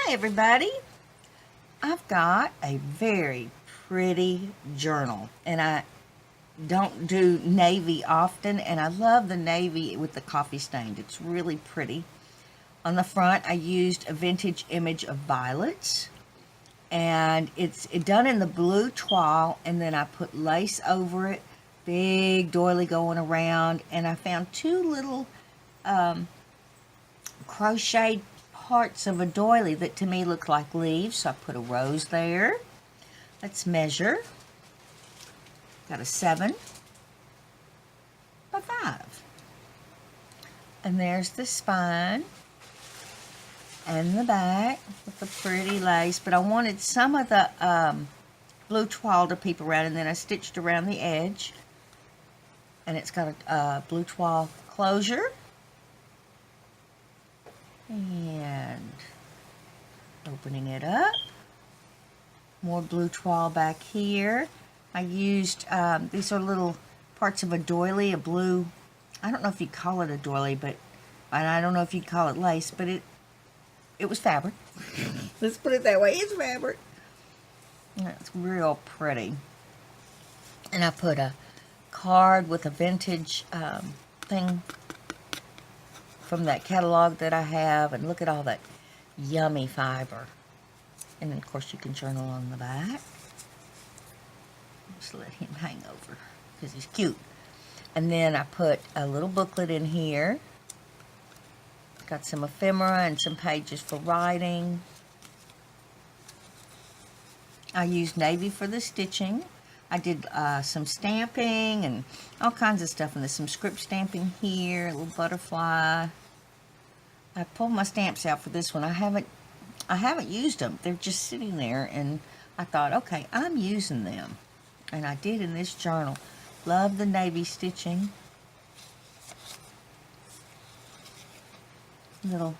Hi everybody. I've got a very pretty journal and I don't do navy often, and I love the navy with the coffee stained. It's really pretty. On the front I used a vintage image of violets, and it's done in the blue toile, and then I put lace over it, big doily going around, and I found two little crocheted parts of a doily that to me look like leaves, so I put a rose there. Let's measure. Got a 7 by 5. And there's the spine and the back with the pretty lace, but I wanted some of the blue toile to peep around, and then I stitched around the edge, and it's got a blue toile closure. And opening it up, more blue toile back here. I used, these are little parts of a doily, a blue, I don't know if you call it a doily, but, and I don't know if you'd call it lace, but it was fabric. Let's put it that way, it's fabric. It's real pretty. And I put a card with a vintage thing from that catalog that I have, and look at all that yummy fiber. And then of course you can journal on the back. Just let him hang over because he's cute. And then I put a little booklet in here. Got some ephemera and some pages for writing. I used navy for the stitching. I did some stamping and all kinds of stuff, and there's some script stamping here, a little butterfly. I pulled my stamps out for this one. I haven't used them. They're just sitting there, and I thought, okay, I'm using them. And I did in this journal. Love the navy stitching. Little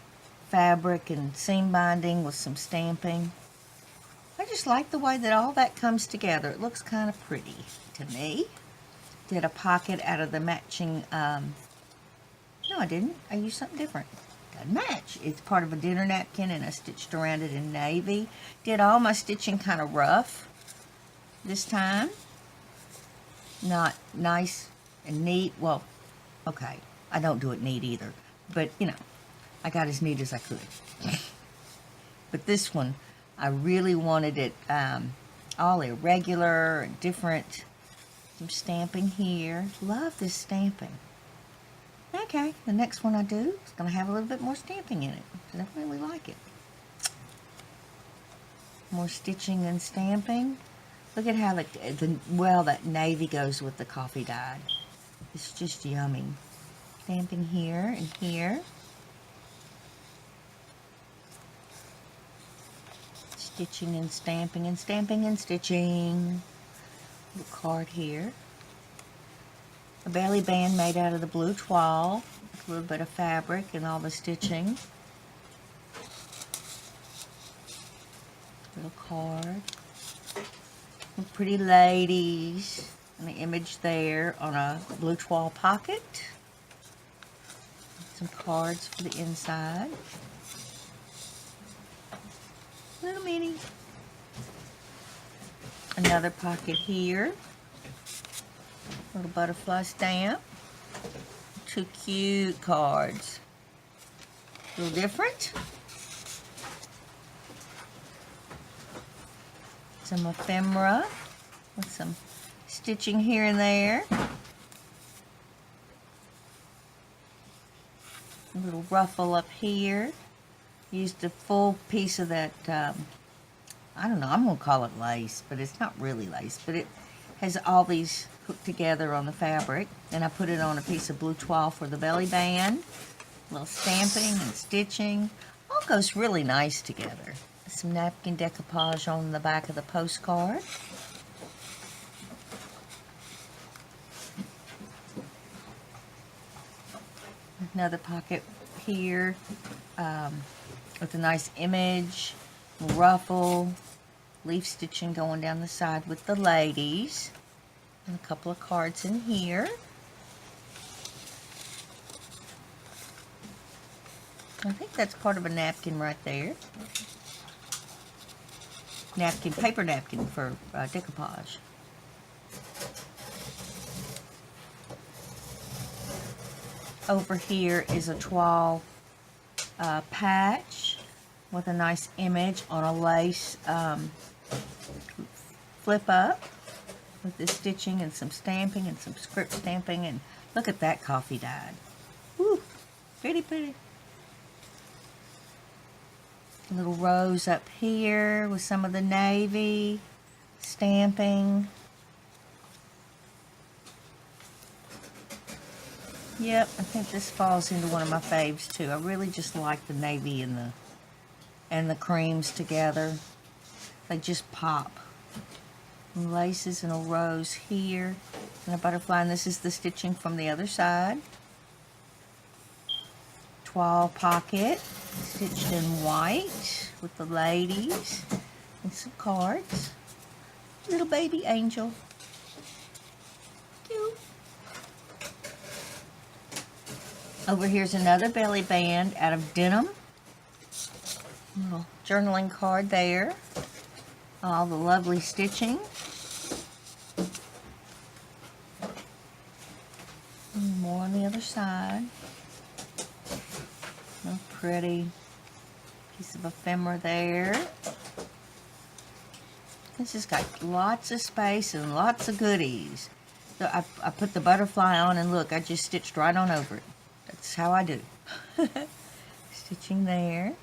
fabric and seam binding with some stamping. I just like the way that all that comes together. It looks kind of pretty to me. Did a pocket out of the matching, no I didn't. I used something different. Doesn't match. It's part of a dinner napkin, and I stitched around it in navy. Did all my stitching kind of rough this time. Not nice and neat. Well, okay, I don't do it neat either. But, you know, I got as neat as I could. But this one, I really wanted it all irregular and different. Some stamping here. Love this stamping. Okay, the next one I do is going to have a little bit more stamping in it, because I really like it. More stitching and stamping. Look at how that navy goes with the coffee dye. It's just yummy. Stamping here and here. Stitching and stamping and stamping and stitching. Little card here. A belly band made out of the blue toile. A little bit of fabric and all the stitching. Little card. Some pretty ladies. And the image there on a blue toile pocket. Some cards for the inside. Little mini. Another pocket here. Little butterfly stamp. 2 cute cards. A little different. Some ephemera with some stitching here and there. A little ruffle up here. Used a full piece of that, I don't know, I'm going to call it lace, but it's not really lace, but it has all these hooked together on the fabric. And I put it on a piece of blue toile for the belly band. A little stamping and stitching. All goes really nice together. Some napkin decoupage on the back of the postcard. Another pocket here with a nice image, ruffle, leaf stitching going down the side with the ladies. And a couple of cards in here. I think that's part of a napkin right there. napkin, paper napkin for decoupage. Over here is a Toile patch with a nice image on a lace flip up with this stitching and some stamping and some script stamping, and look at that coffee dyed. Woo, pretty, pretty. A little rose up here with some of the navy stamping. Yep, I think this falls into one of my faves too. I really just like the navy and the creams together. They just pop. And laces and a rose here and a butterfly, and this is the stitching from the other side. Toile pocket stitched in white with the ladies and some cards. Little baby angel. Cute. Over here's another belly band out of denim. Little journaling card there. All the lovely stitching. And more on the other side. A pretty piece of ephemera there. This has got lots of space and lots of goodies. So I put the butterfly on, and look, I just stitched right on over it. That's how I do. Stitching there.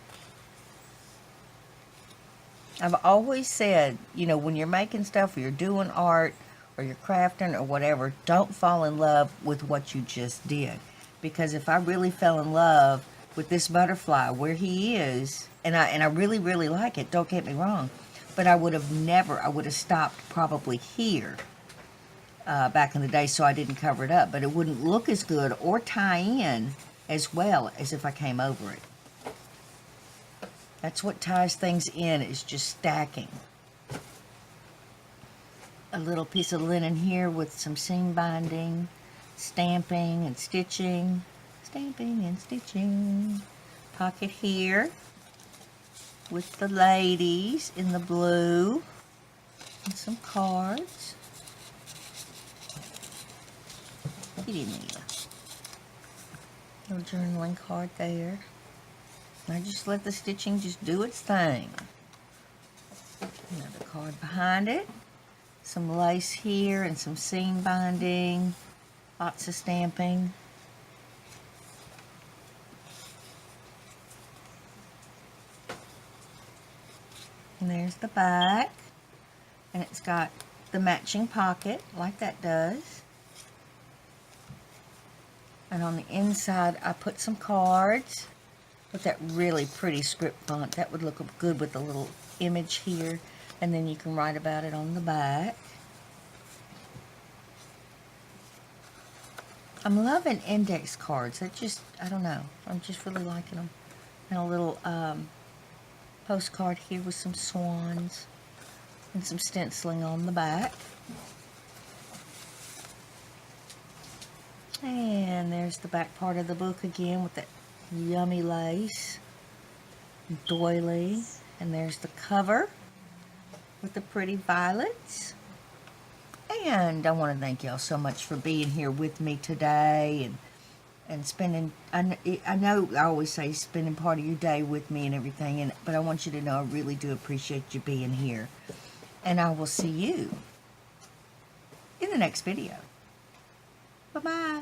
I've always said, you know, when you're making stuff, or you're doing art, or you're crafting, or whatever, don't fall in love with what you just did. Because if I really fell in love with this butterfly where he is, and I really, really like it, don't get me wrong, but I would have stopped probably here back in the day, so I didn't cover it up, but it wouldn't look as good or tie in as well as if I came over it. That's what ties things in, is just stacking. A little piece of linen here with some seam binding, stamping and stitching. Stamping and stitching. Pocket here with the ladies in the blue. And some cards. Kitty Mia. Little journaling card there. I just let the stitching just do its thing. Another card behind it. Some lace here and some seam binding. Lots of stamping. And there's the back. And it's got the matching pocket like that does. And on the inside I put some cards with that really pretty script font. That would look good with a little image here. And then you can write about it on the back. I'm loving index cards. That just, I don't know. I'm just really liking them. And a little postcard here with some swans and some stenciling on the back. And there's the back part of the book again with that yummy lace, doily, and there's the cover with the pretty violets. And I want to thank y'all so much for being here with me today and spending, I know I always say spending part of your day with me and everything, but I want you to know I really do appreciate you being here. And I will see you in the next video. Bye-bye.